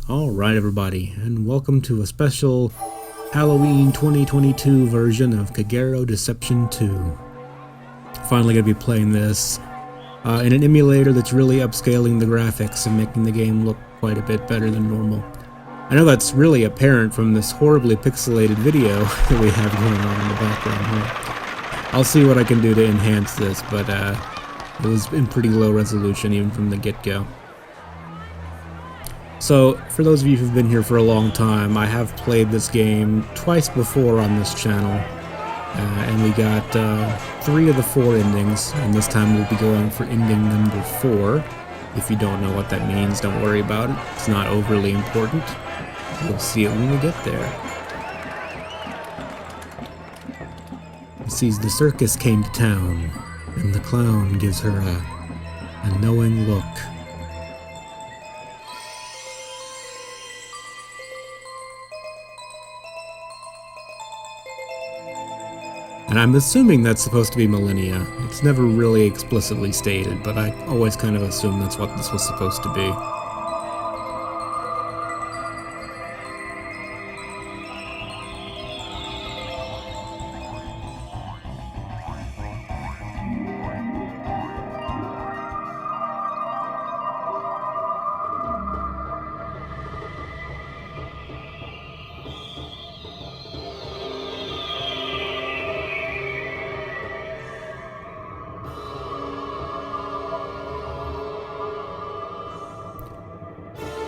Alright everybody, and welcome to a special Halloween 2022 version of Kagero Deception 2. Finally gonna be playing this in an emulator that's really upscaling the graphics and making the game look quite a bit better than normal. I know that's really apparent from this horribly pixelated video that we have going on in the background here. I'll see what I can do to enhance this, but it was in pretty low resolution even from the get-go. So, for those of you who've been here for a long time, I have played this game twice before on this channel, and we got 3 of the 4 endings, and this time we'll be going for ending number 4. If you don't know what that means, don't worry about it. It's not overly important. We'll see it when we get there. He sees the circus came to town, and the clown gives her a knowing look. And I'm assuming that's supposed to be millennia. It's never really explicitly stated, but I always kind of assumed that's what this was supposed to be.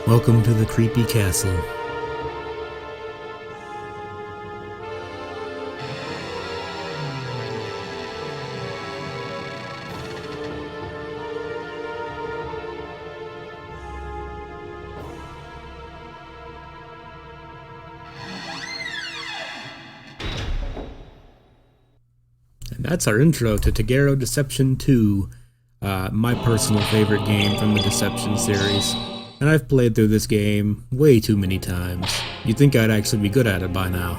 Welcome to the creepy castle. And that's our intro to Kagero Deception 2, my personal favorite game from the Deception series. And I've played through this game way too many times. You'd think I'd actually be good at it by now.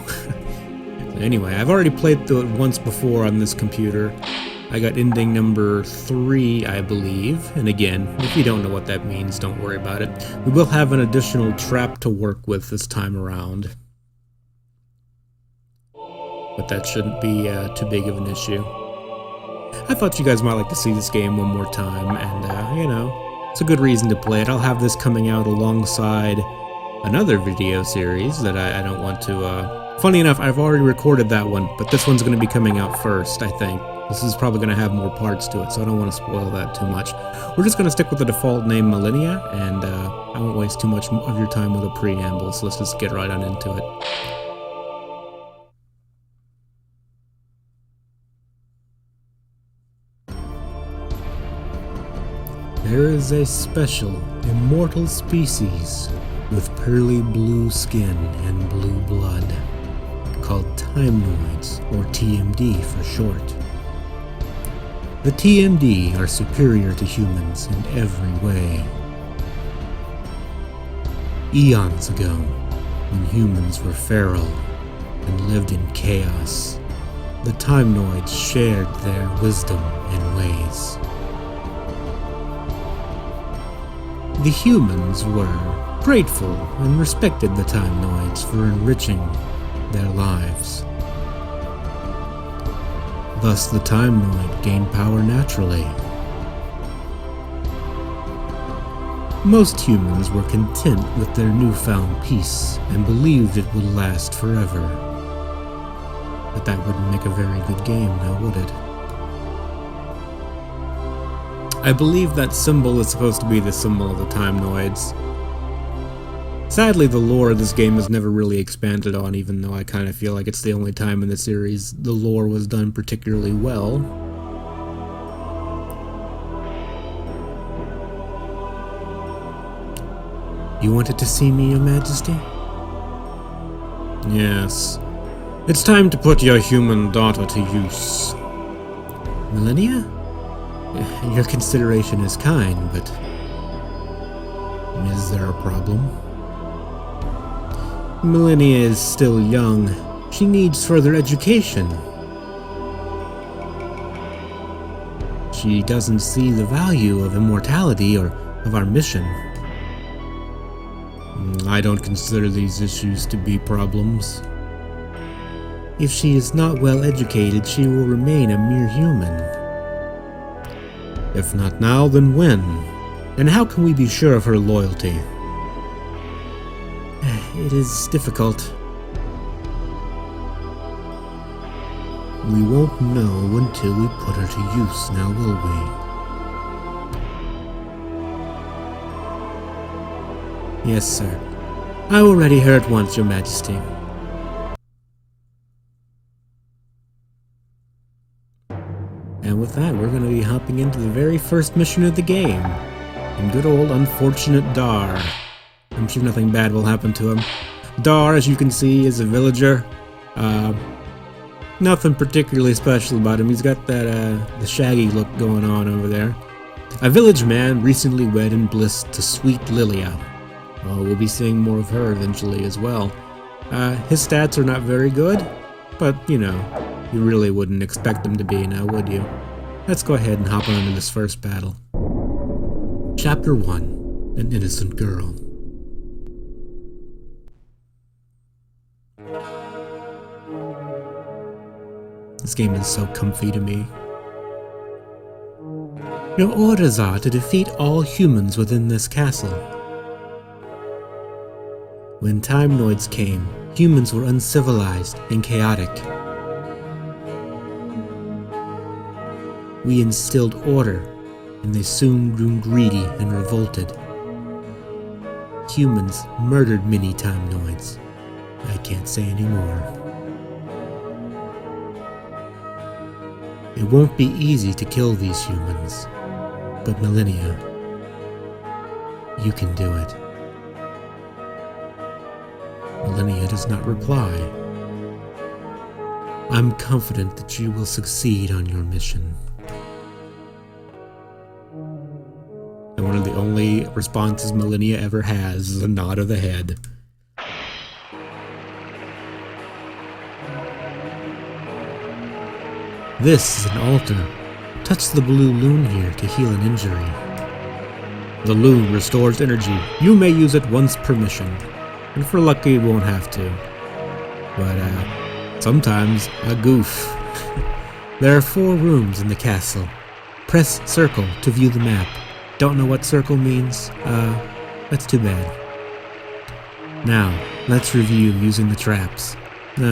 Anyway, I've already played through it once before on this computer. I got ending number 3, I believe. And again, if you don't know what that means, don't worry about it. We will have an additional trap to work with this time around. But that shouldn't be too big of an issue. I thought you guys might like to see this game one more time, and you know, it's a good reason to play it. I'll have this coming out alongside another video series that I don't want to... Funny enough, I've already recorded that one, but this one's going to be coming out first, I think. This is probably going to have more parts to it, so I don't want to spoil that too much. We're just going to stick with the default name Millennia, and I won't waste too much of your time with a preamble, so let's just get right on into it. There is a special, immortal species with pearly blue skin and blue blood, called Timenoids, or TMD for short. The TMD are superior to humans in every way. Eons ago, when humans were feral and lived in chaos, the Timenoids shared their wisdom and ways. The humans were grateful and respected the Timenoids for enriching their lives. Thus the Timenoid gained power naturally. Most humans were content with their newfound peace and believed it would last forever. But that wouldn't make a very good game, now would it? I believe that symbol is supposed to be the symbol of the Timenoids. Sadly, the lore of this game is never really expanded on, even though I kind of feel like it's the only time in the series the lore was done particularly well. You wanted to see me, Your Majesty? Yes. It's time to put your human daughter to use. Millennia? Your consideration is kind, but is there a problem? Millennia is still young. She needs further education. She doesn't see the value of immortality or of our mission. I don't consider these issues to be problems. If she is not well educated, she will remain a mere human. If not now, then when? And how can we be sure of her loyalty? It is difficult. We won't know until we put her to use, now will we? Yes, sir. I will ready her at once, Your Majesty. And with that, we're going to be hopping into the very first mission of the game. And good old unfortunate Daar. I'm sure nothing bad will happen to him. Daar, as you can see, is a villager. Nothing particularly special about him. He's got that the shaggy look going on over there. A village man recently wed in bliss to sweet Lilia. We'll be seeing more of her eventually as well. His stats are not very good, but you know, you really wouldn't expect them to be now, would you? Let's go ahead and hop on into this first battle. Chapter 1. An Innocent Girl. This game is so comfy to me. Your orders are to defeat all humans within this castle. When Time Noids came, humans were uncivilized and chaotic. We instilled order, and they soon grew greedy and revolted. Humans murdered many Time Noids. I can't say anymore. It won't be easy to kill these humans, but Millennia, you can do it. Millennia does not reply. I'm confident that you will succeed on your mission. And one of the only responses Millennia ever has is a nod of the head. This is an altar. Touch the blue loon here to heal an injury. The loon restores energy. You may use it once per mission. And for lucky, you won't have to. But, sometimes a goof. There are 4 rooms in the castle. Press circle to view the map. Don't know what circle means? That's too bad. Now, let's review using the traps. No,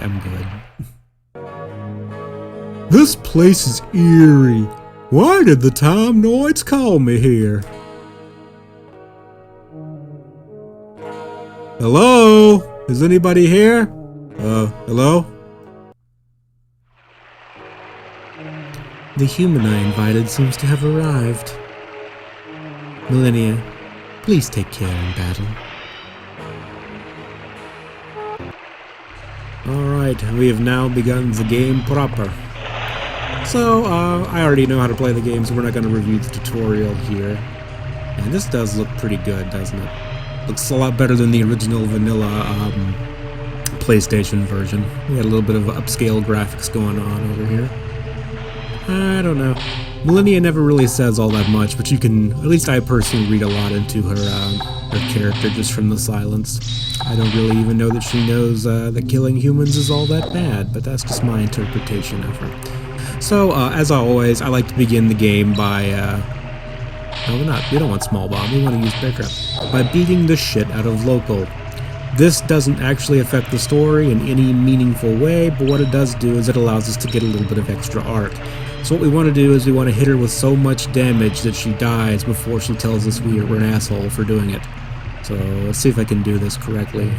I'm good. This place is eerie. Why did the Time Noids call me here? Hello? Is anybody here? Hello? The human I invited seems to have arrived. Millennia, please take care in battle. Alright, we have now begun the game proper. So, I already know how to play the game, so we're not going to review the tutorial here. And this does look pretty good, doesn't it? Looks a lot better than the original vanilla PlayStation version. We had a little bit of upscale graphics going on over here. I don't know. Millennia never really says all that much, but you can, at least I personally read a lot into her character just from the silence. I don't really even know that she knows that killing humans is all that bad, but that's just my interpretation of her. So, as always, I like to begin the game by, no, we don't want small bomb, we want to use bear trap, by beating the shit out of local. This doesn't actually affect the story in any meaningful way, but what it does do is it allows us to get a little bit of extra arc. So what we want to do is we want to hit her with so much damage that she dies before she tells us we're an asshole for doing it. So, let's see if I can do this correctly.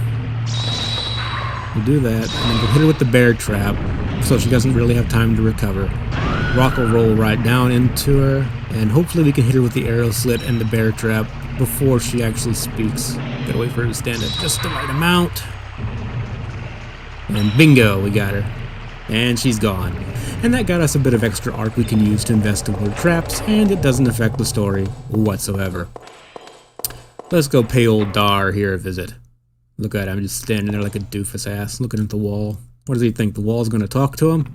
We'll do that, and then we'll hit her with the bear trap, so she doesn't really have time to recover. Rock will roll right down into her, and hopefully we can hit her with the arrow slit and the bear trap before she actually speaks. Gotta wait for her to stand at just the right amount. And bingo, we got her. And she's gone. And that got us a bit of extra arc we can use to invest in more traps, and it doesn't affect the story whatsoever. Let's go pay old Daar here a visit. Look at him, just standing there like a doofus ass, looking at the wall. What does he think, the wall's gonna talk to him?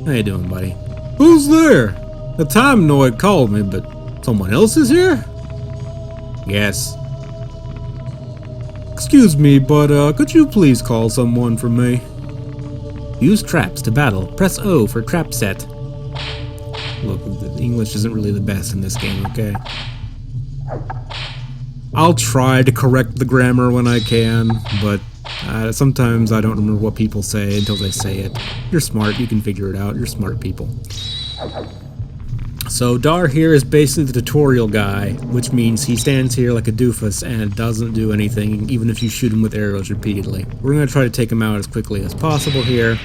How you doing, buddy? Who's there? The Time Noid called me, but someone else is here? Yes. Excuse me, but could you please call someone for me? Use traps to battle. Press O for trap set. Look, the English isn't really the best in this game, okay? I'll try to correct the grammar when I can, but sometimes I don't remember what people say until they say it. You're smart, you can figure it out. You're smart people. So Daar here is basically the tutorial guy, which means he stands here like a doofus and doesn't do anything, even if you shoot him with arrows repeatedly. We're going to try to take him out as quickly as possible here.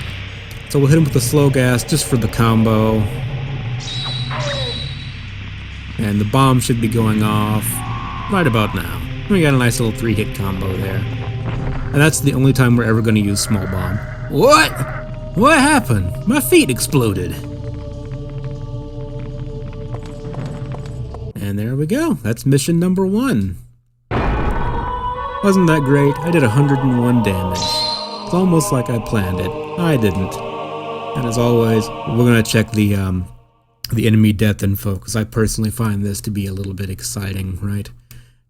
So we'll hit him with the slow gas just for the combo. And the bomb should be going off right about now. We got a nice little 3-hit combo there. And that's the only time we're ever going to use small bomb. What? What happened? My feet exploded. And there we go. That's mission number 1. Wasn't that great? I did 101 damage. It's almost like I planned it. I didn't. And as always, we're going to check the enemy death info, because I personally find this to be a little bit exciting, right?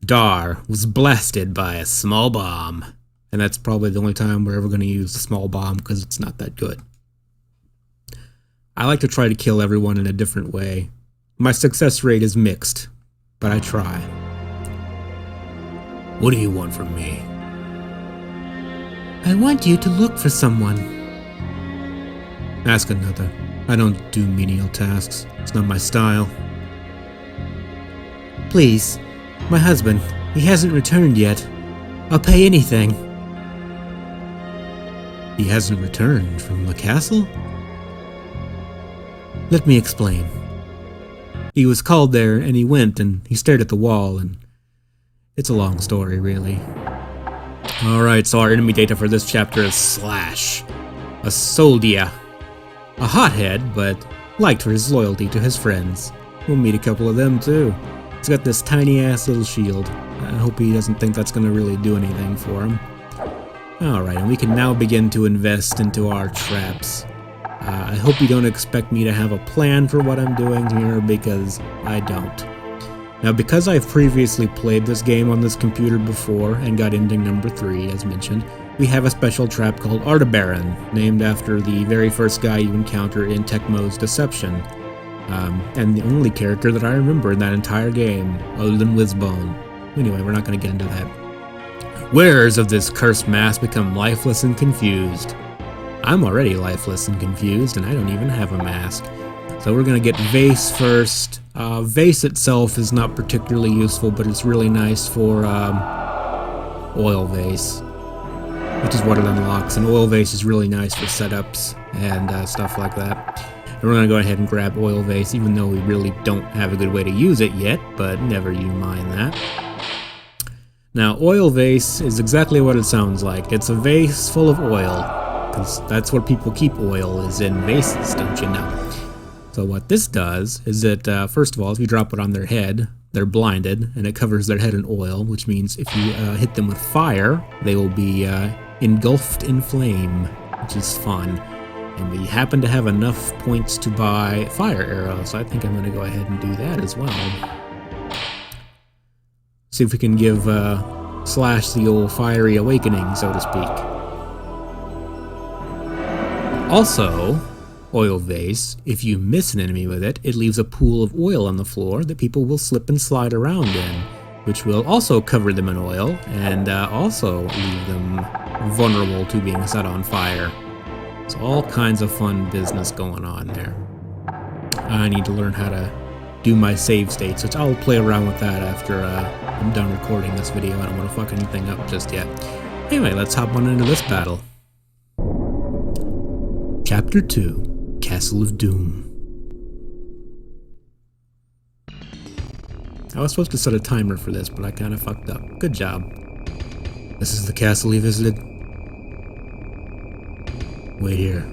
Daar was blasted by a small bomb. And that's probably the only time we're ever going to use the small bomb, because it's not that good. I like to try to kill everyone in a different way. My success rate is mixed, but I try. What do you want from me? I want you to look for someone. Ask another. I don't do menial tasks. It's not my style. Please. My husband. He hasn't returned yet. I'll pay anything. He hasn't returned from the castle? Let me explain. He was called there, and he went, and he stared at the wall, and it's a long story, really. Alright, so our enemy data for this chapter is Slash. A soldier. A hothead, but liked for his loyalty to his friends. We'll meet a couple of them, too. He's got this tiny-ass little shield. I hope he doesn't think that's gonna really do anything for him. Alright, and we can now begin to invest into our traps. I hope you don't expect me to have a plan for what I'm doing here, because I don't. Now, because I've previously played this game on this computer before and got ending number 3, as mentioned, we have a special trap called Aldebaran, named after the very first guy you encounter in Techmo's Deception. And the only character that I remember in that entire game, other than Wizbone. Anyway, we're not going to get into that. Wearers of this cursed mask become lifeless and confused. I'm already lifeless and confused, and I don't even have a mask. So we're going to get Vase first. Vase itself is not particularly useful, but it's really nice for Oil Vase, which is what it unlocks. And Oil Vase is really nice for setups and stuff like that. And we're going to go ahead and grab Oil Vase, even though we really don't have a good way to use it yet, but never you mind that. Now, Oil Vase is exactly what it sounds like. It's a vase full of oil. Because that's where people keep oil, is in vases, don't you know? So what this does is that, first of all, if you drop it on their head, they're blinded, and it covers their head in oil, which means if you hit them with fire, they will be engulfed in flame, which is fun. And we happen to have enough points to buy fire arrows, so I think I'm going to go ahead and do that as well. See if we can give Slash the old fiery awakening, so to speak. Also, Oil Vase, if you miss an enemy with it, it leaves a pool of oil on the floor that people will slip and slide around in, which will also cover them in oil and also leave them vulnerable to being set on fire. So all kinds of fun business going on there. I need to learn how to do my save states, which I'll play around with that after I'm done recording this video. I don't want to fuck anything up just yet. Anyway, let's hop on into this battle. Chapter 2, Castle of Doom. I was supposed to set a timer for this, but I kind of fucked up. Good job. This is the castle you visited? Wait here.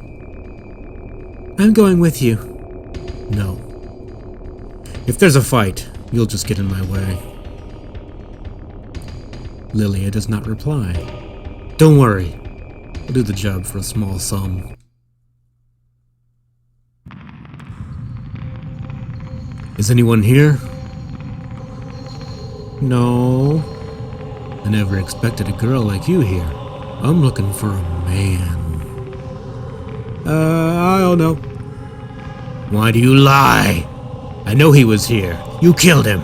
I'm going with you. No. If there's a fight, you'll just get in my way. Lilia does not reply. Don't worry. I'll do the job for a small sum. Is anyone here? No. I never expected a girl like you here. I'm looking for a man. I don't know. Why do you lie? I know he was here. You killed him.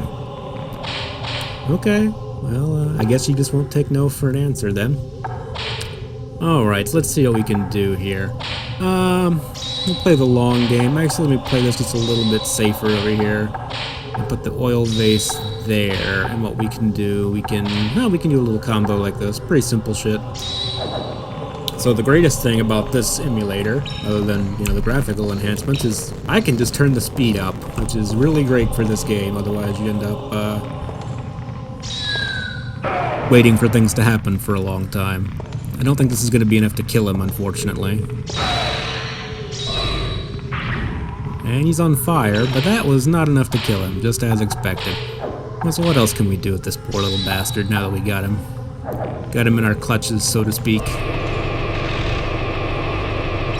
Okay, well, I guess you just won't take no for an answer then. Alright, let's see what we can do here. We'll play the long game. Actually, let me play this just a little bit safer over here. And put the oil vase there. And what we can do, we can do a little combo like this. Pretty simple shit. So the greatest thing about this emulator, other than, you know, the graphical enhancements, is I can just turn the speed up, which is really great for this game. Otherwise, you end up, waiting for things to happen for a long time. I don't think this is going to be enough to kill him, unfortunately. And he's on fire, but that was not enough to kill him, just as expected. Well, so what else can we do with this poor little bastard now that we got him? Got him in our clutches, so to speak.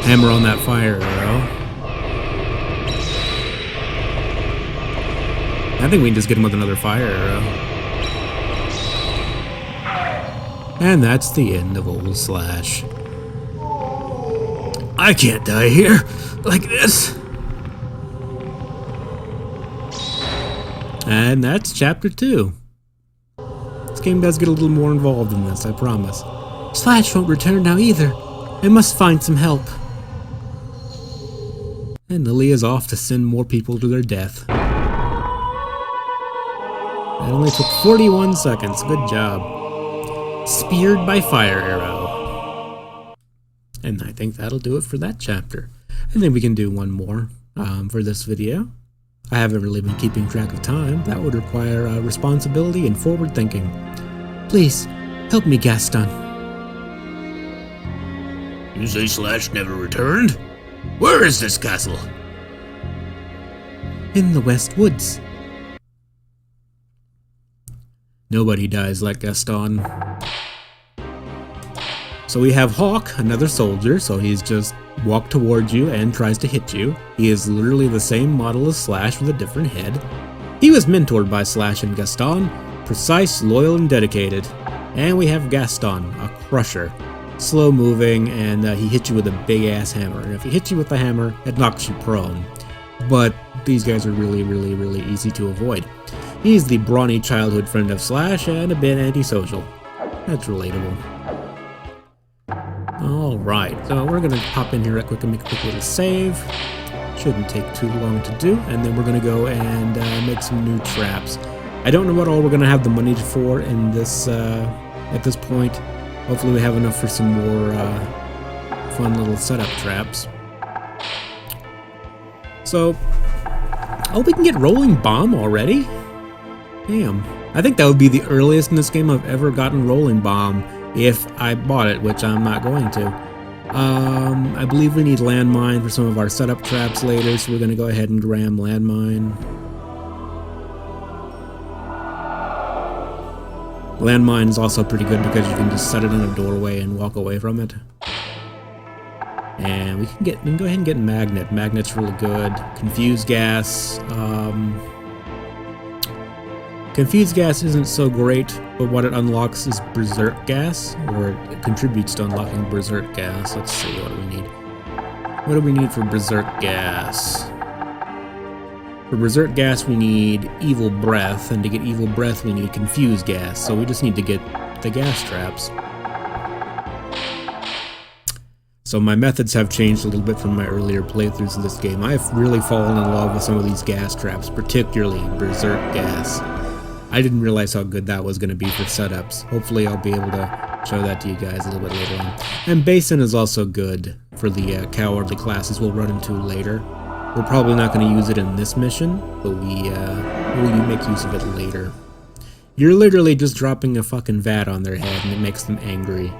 Hammer on that fire arrow. I think we can just get him with another fire arrow. And that's the end of Old Slash. I can't die here, like this. And that's Chapter 2. This game does get a little more involved in this, I promise. Slash won't return now either. I must find some help. And Lily is off to send more people to their death. It only took 41 seconds. Good job. Speared by fire arrow. And I think that'll do it for that chapter. I think we can do one more for this video. I haven't really been keeping track of time. That would require responsibility and forward thinking. Please, help me, Gaston. You say Slash never returned? Where is this castle? In the West Woods. Nobody dies like Gaston. So we have Hawk, another soldier, so he's just walked towards you and tries to hit you. He is literally the same model as Slash with a different head. He was mentored by Slash and Gaston, precise, loyal, and dedicated. And we have Gaston, a crusher. Slow moving, and he hits you with a big ass hammer. And if he hits you with the hammer, it knocks you prone. But these guys are really, really, really easy to avoid. He's the brawny childhood friend of Slash and a bit antisocial. That's relatable. Alright, so we're gonna pop in here real quick and make a quick little save. Shouldn't take too long to do, and then we're gonna go and make some new traps. I don't know what all we're gonna have the money for in this at this point. Hopefully we have enough for some more fun little setup traps. So, oh, we can get Rolling Bomb already? Damn. I think that would be the earliest in this game I've ever gotten Rolling Bomb if I bought it, which I'm not going to. I believe we need Landmine for some of our setup traps later, so we're going to go ahead and ram Landmine. Landmine is also pretty good because you can just set it in a doorway and walk away from it. And we can go ahead and get Magnet. Magnet's really good. Confuse Gas. Confuse Gas isn't so great, but what it unlocks is Berserk Gas, or it contributes to unlocking Berserk Gas. Let's see, what do we need? What do we need for Berserk Gas? For Berserk Gas we need Evil Breath, and to get Evil Breath we need Confuse Gas, so we just need to get the gas traps. So my methods have changed a little bit from my earlier playthroughs of this game. I've really fallen in love with some of these gas traps, particularly Berserk Gas. I didn't realize how good that was going to be for setups. Hopefully I'll be able to show that to you guys a little bit later on. And Basin is also good for the cowardly classes we'll run into later. We're probably not going to use it in this mission, but we'll make use of it later. You're literally just dropping a fucking vat on their head and it makes them angry.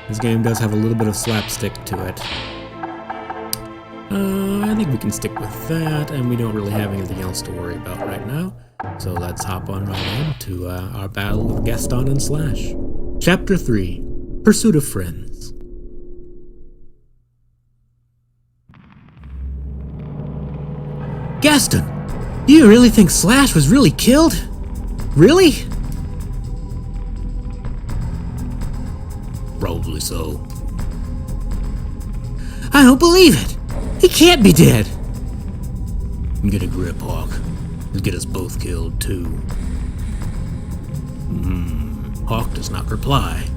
This game does have a little bit of slapstick to it. I think we can stick with that, and we don't really have anything else to worry about right now. So let's hop on right into our battle with Gaston and Slash. Chapter 3, Pursuit of Friends. Gaston, you really think Slash was really killed? Really? Probably so. I don't believe it! He can't be dead! Get a grip, Hawk. He'll get us both killed, too. Hawk does not reply.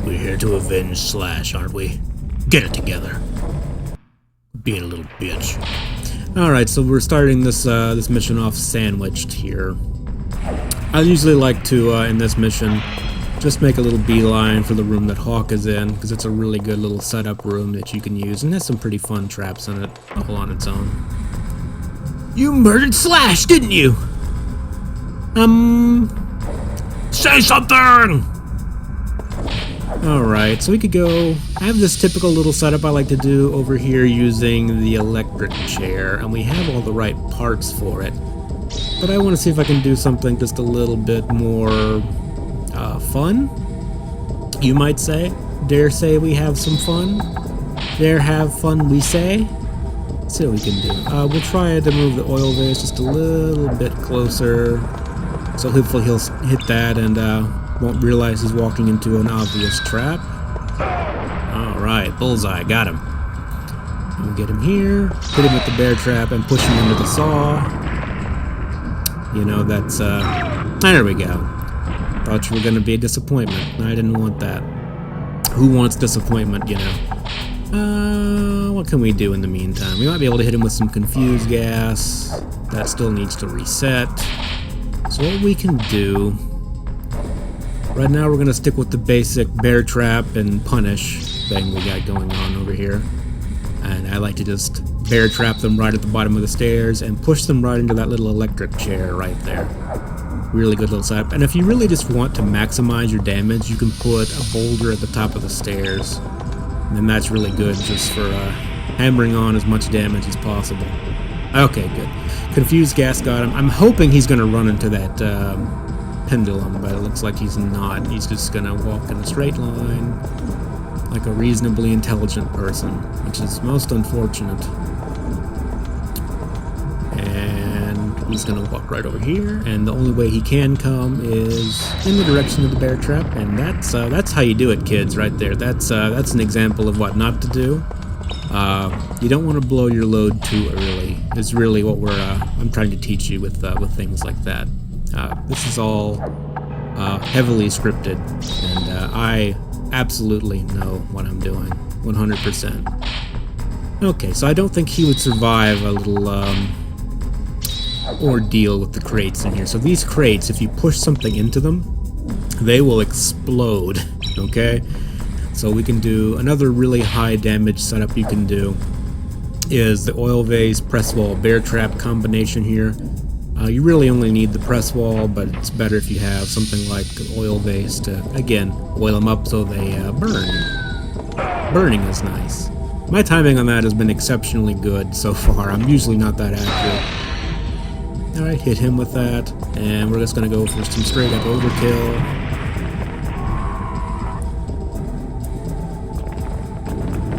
We're here to avenge Slash, aren't we? Get it together. Being a little bitch. Alright, so we're starting this this mission off sandwiched here. I usually like to, in this mission, just make a little beeline for the room that Hawk is in, because it's a really good little setup room that you can use, and has some pretty fun traps in it, all on its own. You murdered Slash, didn't you? Say something! Alright, so we could go... I have this typical little setup I like to do over here using the electric chair, and we have all the right parts for it. But I want to see if I can do something just a little bit more fun, you might say. Dare say we have some fun. Dare have fun, we say. Let's see what we can do. We'll try to move the oil vase just a little bit closer, so hopefully he'll hit that and won't realize he's walking into an obvious trap. Alright, bullseye, got him. We'll get him here, hit him with the bear trap, and push him into the saw. You know, that's, there we go. Thought you were gonna be a disappointment. I didn't want that. Who wants disappointment, you know? What can we do in the meantime? We might be able to hit him with some confused gas. That still needs to reset. So what we can do... Right now we're gonna stick with the basic bear trap and punish thing we got going on over here. And I like to just bear trap them right at the bottom of the stairs and push them right into that little electric chair right there. Really good little setup. And if you really just want to maximize your damage, you can put a boulder at the top of the stairs. And then that's really good just for hammering on as much damage as possible. Okay, good. Confused gas got him. I'm hoping he's going to run into that pendulum, but it looks like he's not. He's just going to walk in a straight line like a reasonably intelligent person, which is most unfortunate. And he's gonna walk right over here, and the only way he can come is in the direction of the bear trap, and that's how you do it, kids, right there. That's an example of what not to do. You don't want to blow your load too early. Is really what I'm trying to teach you with things like that. This is all heavily scripted, and I absolutely know what I'm doing, 100%. Okay, so I don't think he would survive a little ordeal with the crates in here. So these crates, if you push something into them, they will explode, okay? So we can do another really high damage setup you can do is the oil vase, press wall, bear trap combination here. You really only need the press wall, but it's better if you have something like an oil vase to, again, oil them up so they burn. Burning is nice. My timing on that has been exceptionally good so far. I'm usually not that accurate. Alright, hit him with that, and we're just going to go for some straight up overkill.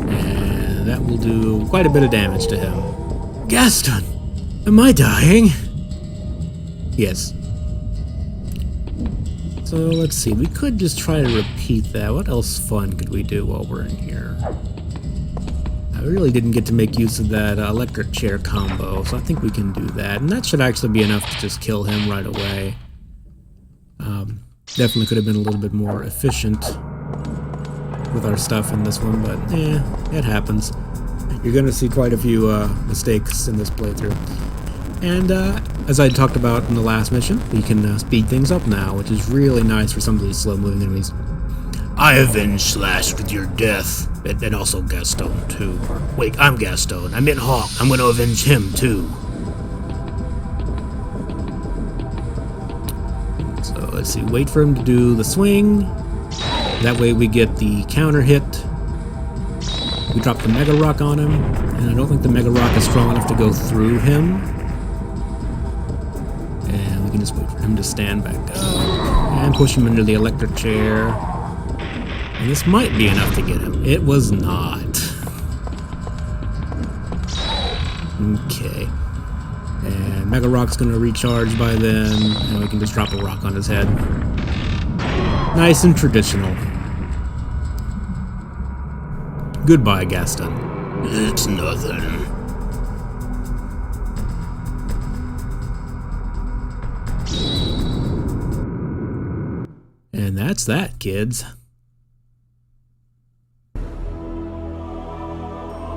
And that will do quite a bit of damage to him. Gaston! Am I dying? Yes. So let's see, we could just try to repeat that. What else fun could we do while we're in here? I really didn't get to make use of that electric chair combo, so I think we can do that. And that should actually be enough to just kill him right away. Definitely could have been a little bit more efficient with our stuff in this one, but it happens. You're going to see quite a few mistakes in this playthrough. And as I talked about in the last mission, we can speed things up now, which is really nice for some of these slow-moving enemies. I avenge Slash with your death, and also Gaston, too. Wait, I'm Gaston. I meant Hawk. I'm going to avenge him, too. So let's see, wait for him to do the swing. That way we get the counter hit. We drop the Mega Rock on him, and I don't think the Mega Rock is strong enough to go through him. And we can just wait for him to stand back up and push him into the electric chair. And this might be enough to get him. It was not. Okay. And Mega Rock's gonna recharge by then, and we can just drop a rock on his head. Nice and traditional. Goodbye, Gaston. It's nothing. And that's that, kids.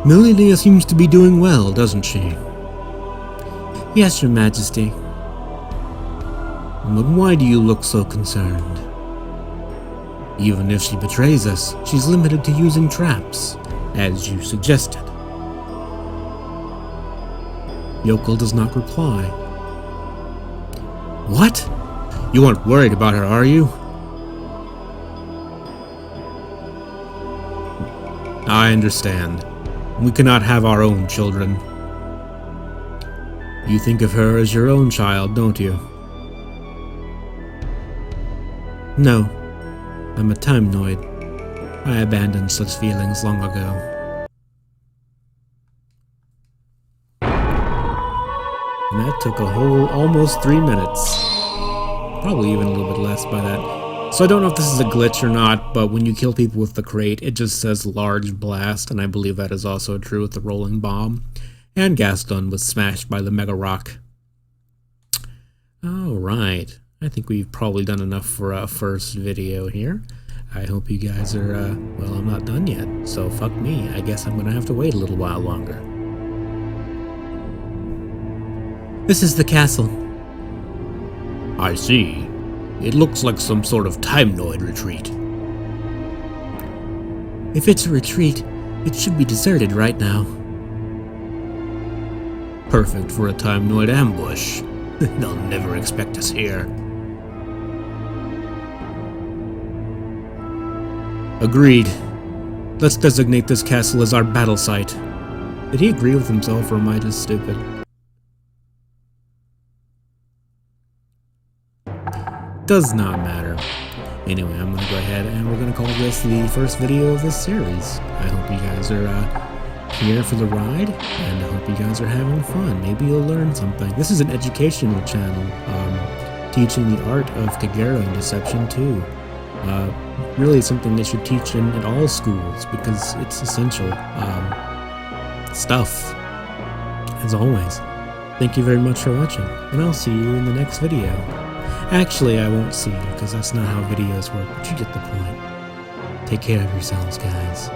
Melilia seems to be doing well, doesn't she? Yes, Your Majesty. But why do you look so concerned? Even if she betrays us, she's limited to using traps, as you suggested. Yokel does not reply. What? You aren't worried about her, are you? I understand. We cannot have our own children. You think of her as your own child, don't you? No. I'm a Timenoid. I abandoned such feelings long ago. And that took a whole almost 3 minutes. Probably even a little bit less by that. So I don't know if this is a glitch or not, but when you kill people with the crate, it just says large blast, and I believe that is also true with the rolling bomb. And Gaston was smashed by the Mega Rock. Alright, I think we've probably done enough for a first video here. I hope you guys are, well, I'm not done yet, so fuck me. I guess I'm gonna have to wait a little while longer. This is the castle. I see. It looks like some sort of Timenoid retreat. If it's a retreat, it should be deserted right now. Perfect for a Timenoid ambush. They'll never expect us here. Agreed. Let's designate this castle as our battle site. Did he agree with himself, or am I just stupid? Does not matter. Anyway, I'm gonna go ahead and we're gonna call this the first video of this series. I hope you guys are here for the ride, and I hope you guys are having fun. Maybe you'll learn something. This is an educational channel, teaching the art of Kagero and deception too. Really something they should teach in all schools, because it's essential stuff. As always, thank you very much for watching, and I'll see you in the next video. Actually, I won't see you, because that's not how videos work, but you get the point. Take care of yourselves, guys.